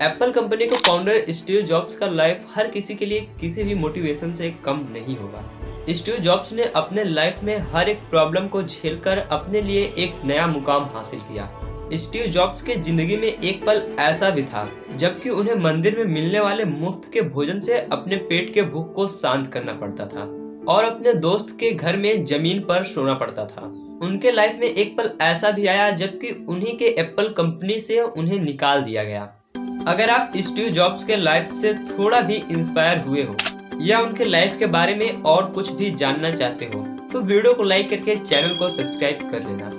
Apple company के founder Steve jobs का life हर किसी के लिए किसी भी मोटिवेशन से कम नहीं होगा। स्टीव जॉब्स ने अपने लाइफ में हर एक प्रॉब्लम को झेलकर अपने लिए एक नया मुकाम हासिल किया। स्टीव जॉब्स के जिंदगी में एक पल ऐसा भी था जबकि उन्हें मंदिर में मिलने वाले मुफ्त के भोजन से अपने पेट के भूख को शांत करना पड़ता था और अपने दोस्त के घर में जमीन पर सोना पड़ता था। उनके लाइफ में एक पल ऐसा भी आया जबकि उन्हीं के एप्पल कंपनी से उन्हें निकाल दिया गया। अगर आप स्टीव जॉब्स के लाइफ से थोड़ा भी इंस्पायर हुए हो या उनके लाइफ के बारे में और कुछ भी जानना चाहते हो तो वीडियो को लाइक करके चैनल को सब्सक्राइब कर लेना।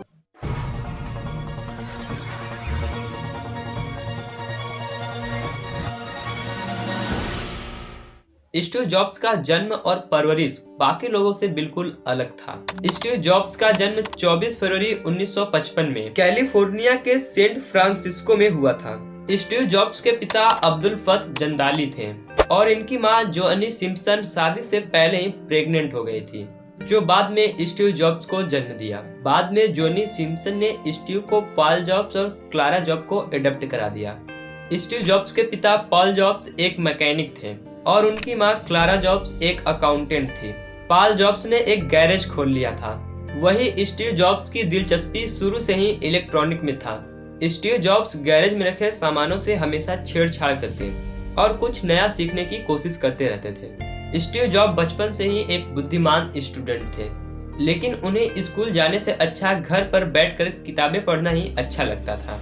स्टीव जॉब्स का जन्म और परवरिश बाकी लोगों से बिल्कुल अलग था। स्टीव जॉब्स का जन्म 24 फरवरी 1955 में कैलिफोर्निया के सेंट फ्रांसिस्को में हुआ था। स्टीव जॉब्स के पिता अब्दुल फत जंदाली थे और इनकी मां जोनी सिम्पसन शादी से पहले ही प्रेग्नेंट हो गई थी, जो बाद में स्टीव जॉब्स को जन्म दिया। बाद में जोनी सिम्पसन ने स्टीव को पॉल जॉब्स और क्लारा जॉब को अडॉप्ट करा दिया। स्टीव जॉब्स के पिता पॉल जॉब्स एक मैकेनिक थे और उनकी मां क्लारा जॉब्स एक अकाउंटेंट थी। पॉल जॉब्स ने एक गैरेज खोल लिया था। वही स्टीव जॉब्स की दिलचस्पी शुरू से ही इलेक्ट्रॉनिक में था। स्टीव जॉब्स गैरेज में रखे सामानों से हमेशा छेड़छाड़ करते और कुछ नया सीखने की कोशिश करते रहते थे। स्टीव जॉब बचपन से ही एक बुद्धिमान स्टूडेंट थे, लेकिन उन्हें स्कूल जाने से अच्छा घर पर बैठकर किताबें पढ़ना ही अच्छा लगता था।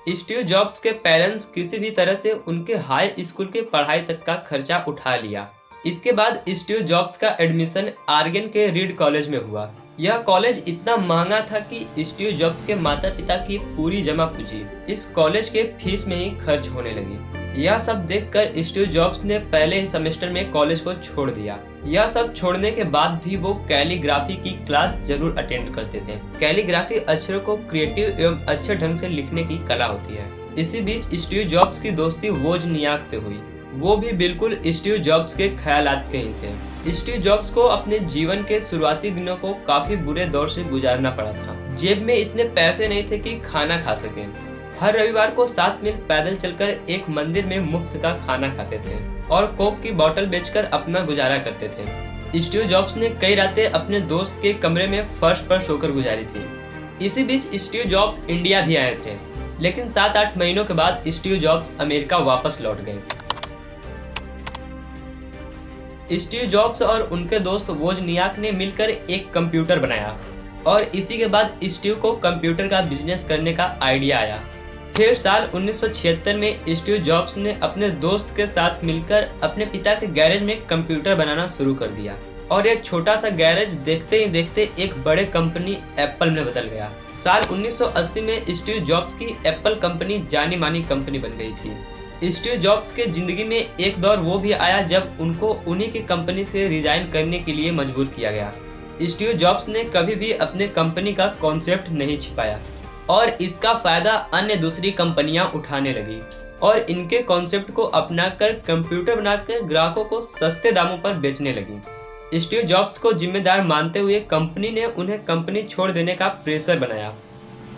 स्टीव जॉब्स के पेरेंट्स किसी भी तरह से उनके हाई स्कूल की पढ़ाई तक का खर्चा उठा लिया। इसके बाद स्टीव जॉब्स का एडमिशन आर्गन के रीड कॉलेज में हुआ। यह कॉलेज इतना महंगा था कि स्टीव जॉब्स के माता पिता की पूरी जमा पूंजी इस कॉलेज के फीस में ही खर्च होने लगी। यह सब देखकर स्टीव जॉब्स ने पहले ही सेमेस्टर में कॉलेज को छोड़ दिया। यह सब छोड़ने के बाद भी वो कैलीग्राफी की क्लास जरूर अटेंड करते थे। कैलीग्राफी अक्षरों को क्रिएटिव एवं अच्छे ढंग से लिखने की कला होती है। इसी बीच स्टीव जॉब्स की दोस्ती वोजनियाक से हुई। वो भी बिल्कुल स्टीव जॉब्स के ख्यालात के ही थे। स्टीव जॉब्स को अपने जीवन के शुरुआती दिनों को काफी बुरे दौर से गुजारना पड़ा था। जेब में इतने पैसे नहीं थे कि खाना खा सकें। हर रविवार को 7 मील पैदल चलकर एक मंदिर में मुफ्त का खाना खाते थे और कोक की बोतल बेचकर अपना गुजारा करते थे। स्टीव जॉब्स ने कई रातें अपने दोस्त के कमरे में फर्श पर सोकर गुजारी थी। इसी बीच स्टीव जॉब्स इंडिया भी आए थे, लेकिन 7-8 महीनों के बाद स्टीव जॉब्स अमेरिका वापस लौट गए। स्टीव जॉब्स और उनके दोस्त वोजनियाक ने मिलकर एक कंप्यूटर बनाया और इसी के बाद स्टीव को कंप्यूटर का बिजनेस करने का आइडिया आया। फिर साल 1976 में स्टीव जॉब्स ने अपने दोस्त के साथ मिलकर अपने पिता के गैरेज में कंप्यूटर बनाना शुरू कर दिया और एक छोटा सा गैरेज देखते ही देखते एक बड़े कंपनी एप्पल में बदल गया। साल 1980 में स्टीव जॉब्स की एप्पल कंपनी जानी मानी कंपनी बन गई थी। स्टीव जॉब्स के जिंदगी में एक दौर वो भी आया जब उनको उन्हीं की कंपनी से रिजाइन करने के लिए मजबूर किया गया। स्टीव जॉब्स ने कभी भी अपने कंपनी का कॉन्सेप्ट नहीं छिपाया और इसका फायदा अन्य दूसरी कंपनियां उठाने लगी और इनके कॉन्सेप्ट को अपनाकर कंप्यूटर बनाकर ग्राहकों को सस्ते दामों पर बेचने लगी। स्टीव जॉब्स को जिम्मेदार मानते हुए कंपनी ने उन्हें कंपनी छोड़ देने का प्रेशर बनाया।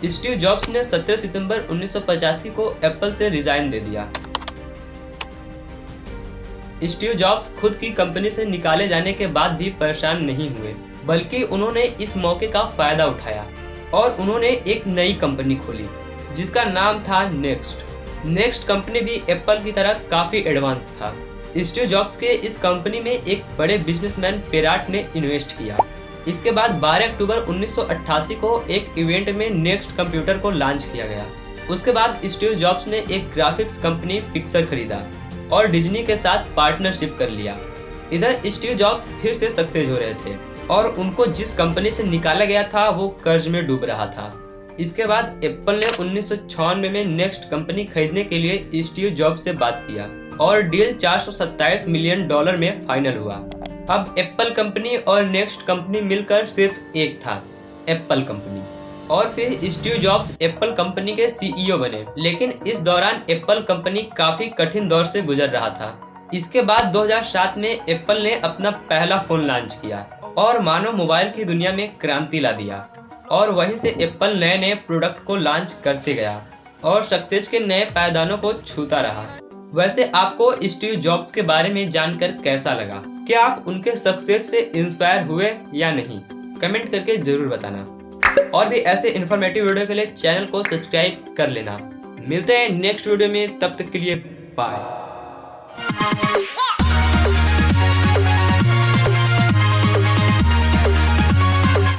स्टीव जॉब्स ने 17 सितंबर 1985 को एप्पल से रिजाइन दे दिया। स्टीव जॉब्स खुद की कंपनी से निकाले जाने के बाद भी परेशान नहीं हुए, बल्कि उन्होंने इस मौके का फायदा उठाया और उन्होंने एक नई कंपनी खोली जिसका नाम था नेक्स्ट कंपनी भी एप्पल की तरह काफी एडवांस था। स्टीव जॉब्स के इस कंपनी में एक बड़े बिजनेसमैन पेराट ने इन्वेस्ट किया। इसके बाद 12 अक्टूबर 1988 को एक इवेंट में नेक्स्ट कंप्यूटर को लॉन्च किया गया। उसके बाद स्टीव जॉब्स ने एक ग्राफिक्स कंपनी पिक्सर खरीदा और डिज्नी के साथ पार्टनरशिप कर लिया। इधर स्टीव जॉब्स फिर से सक्सेस हो रहे थे और उनको जिस कंपनी से निकाला गया था वो कर्ज में डूब रहा था। इसके बाद एप्पल ने 1996 में नेक्स्ट कंपनी खरीदने के लिए स्टीव जॉब्स से बात किया और डील $427 मिलियन में फाइनल हुआ। अब एप्पल कंपनी और नेक्स्ट कंपनी मिलकर सिर्फ एक था, एप्पल कंपनी। और फिर स्टीव जॉब्स एप्पल कंपनी के सीईओ बने, लेकिन इस दौरान एप्पल कंपनी काफी कठिन दौर से गुजर रहा था। इसके बाद 2007 में एप्पल ने अपना पहला फोन लॉन्च किया और मानो मोबाइल की दुनिया में क्रांति ला दिया और वहीं से एप्पल नए नए प्रोडक्ट को लॉन्च करते गया और सक्सेस के नए पायदानों को छूता रहा। वैसे आपको स्टीव जॉब्स के बारे में जानकर कैसा लगा? क्या आप उनके सक्सेस से इंस्पायर हुए या नहीं? कमेंट करके जरूर बताना। और भी ऐसे इन्फॉर्मेटिव वीडियो के लिए चैनल को सब्सक्राइब कर लेना। मिलते हैं नेक्स्ट वीडियो में, तब तक के लिए बाय।